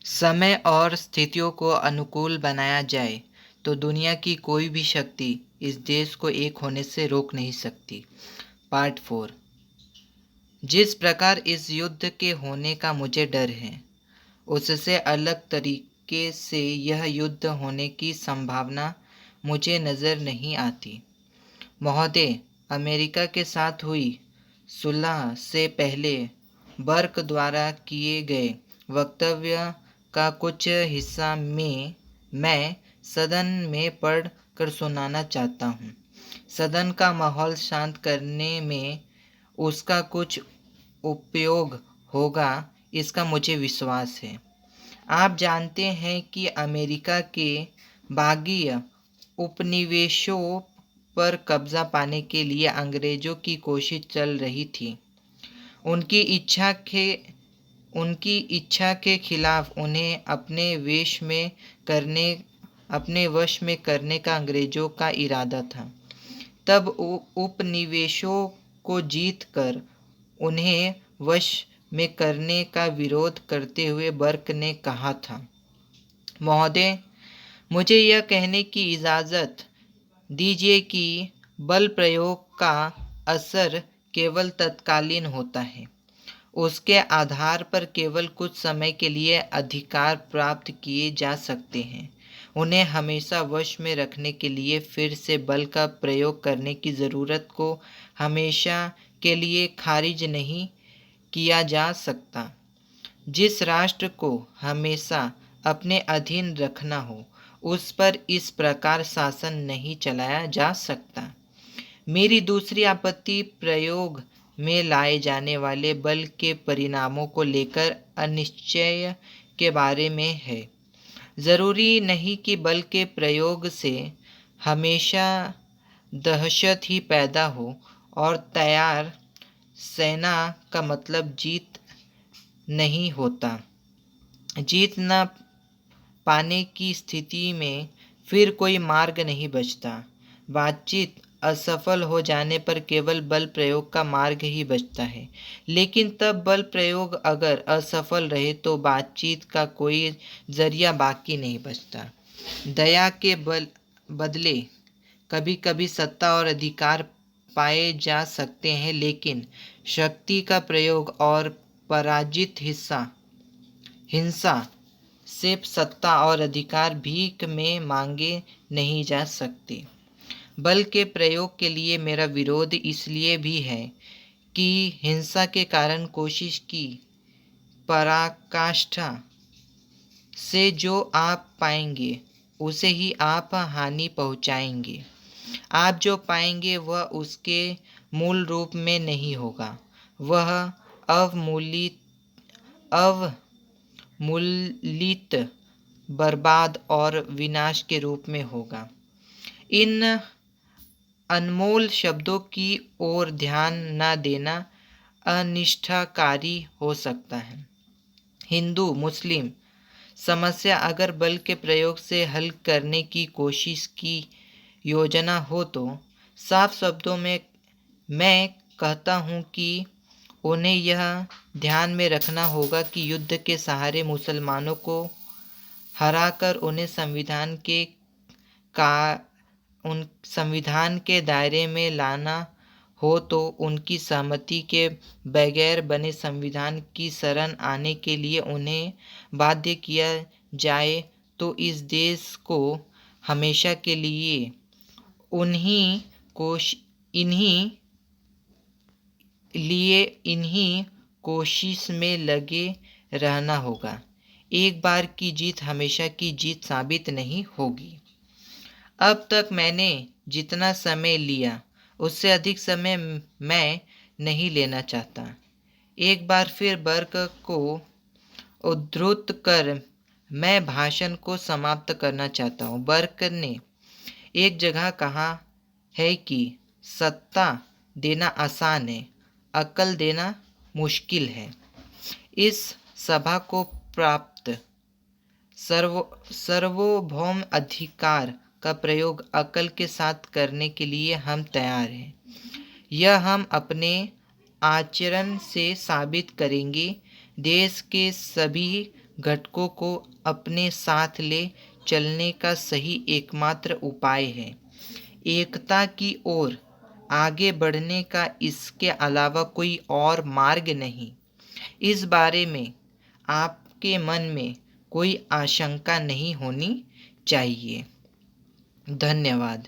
समय और स्थितियों को अनुकूल बनाया जाए तो दुनिया की कोई भी शक्ति इस देश को एक होने से रोक नहीं सकती। पार्ट 4। जिस प्रकार इस युद्ध के होने का मुझे डर है, उससे अलग तरीके से यह युद्ध होने की संभावना मुझे नज़र नहीं आती। महोदय, अमेरिका के साथ हुई सुलह से पहले बर्क द्वारा किए गए वक्तव्य का कुछ हिस्सा में मैं सदन में पढ़ कर सुनाना चाहता हूँ। सदन का माहौल शांत करने में उसका कुछ उपयोग होगा, इसका मुझे विश्वास है। आप जानते हैं कि अमेरिका के बागी उपनिवेशों पर कब्जा पाने के लिए अंग्रेज़ों की कोशिश चल रही थी। उनकी इच्छा के खिलाफ उन्हें अपने वश में करने का अंग्रेज़ों का इरादा था। तब उपनिवेशों को जीत कर उन्हें वश में करने का विरोध करते हुए बर्क ने कहा था, महोदय, मुझे यह कहने की इजाज़त दीजिए कि बल प्रयोग का असर केवल तत्कालीन होता है। उसके आधार पर केवल कुछ समय के लिए अधिकार प्राप्त किए जा सकते हैं। उन्हें हमेशा वश में रखने के लिए फिर से बल का प्रयोग करने की ज़रूरत को हमेशा के लिए खारिज नहीं किया जा सकता। जिस राष्ट्र को हमेशा अपने अधीन रखना हो, उस पर इस प्रकार शासन नहीं चलाया जा सकता। मेरी दूसरी आपत्ति प्रयोग में लाए जाने वाले बल के परिणामों को लेकर अनिश्चय के बारे में है। ज़रूरी नहीं कि बल के प्रयोग से हमेशा दहशत ही पैदा हो और तैयार सेना का मतलब जीत नहीं होता। जीत न पाने की स्थिति में फिर कोई मार्ग नहीं बचता। बातचीत असफल हो जाने पर केवल बल प्रयोग का मार्ग ही बचता है। लेकिन तब बल प्रयोग अगर असफल रहे तो बातचीत का कोई जरिया बाकी नहीं बचता। दया के बदले कभी कभी सत्ता और अधिकार पाए जा सकते हैं, लेकिन शक्ति का प्रयोग और पराजित हिंसा से सत्ता और अधिकार भीख में मांगे नहीं जा सकते। बल के प्रयोग के लिए मेरा विरोध इसलिए भी है कि हिंसा के कारण कोशिश की पराकाष्ठा से जो आप पाएंगे उसे ही आप हानि पहुंचाएंगे। आप जो पाएंगे वह उसके मूल रूप में नहीं होगा, वह अवमूलित बर्बाद और विनाश के रूप में होगा। इन अनमोल शब्दों की ओर ध्यान न देना अनिष्ठाकारी हो सकता है। हिंदू मुस्लिम समस्या अगर बल के प्रयोग से हल करने की कोशिश की योजना हो तो साफ शब्दों में मैं कहता हूँ कि उन्हें यह ध्यान में रखना होगा कि युद्ध के सहारे मुसलमानों को हराकर उन्हें संविधान के दायरे में लाना हो तो उनकी सहमति के बगैर बने संविधान की शरण आने के लिए उन्हें बाध्य किया जाए तो इस देश को हमेशा के लिए इन्हीं कोशिश में लगे रहना होगा। एक बार की जीत हमेशा की जीत साबित नहीं होगी। अब तक मैंने जितना समय लिया उससे अधिक समय मैं नहीं लेना चाहता। एक बार फिर बर्क को उद्धृत कर मैं भाषण को समाप्त करना चाहता हूँ। बर्क ने एक जगह कहा है कि सत्ता देना आसान है, अक्ल देना मुश्किल है। इस सभा को प्राप्त सार्वभौम अधिकार का प्रयोग अक्ल के साथ करने के लिए हम तैयार हैं। यह हम अपने आचरण से साबित करेंगे। देश के सभी घटकों को अपने साथ ले चलने का सही एकमात्र उपाय है। एकता की ओर आगे बढ़ने का इसके अलावा कोई और मार्ग नहीं। इस बारे में आपके मन में कोई आशंका नहीं होनी चाहिए। धन्यवाद।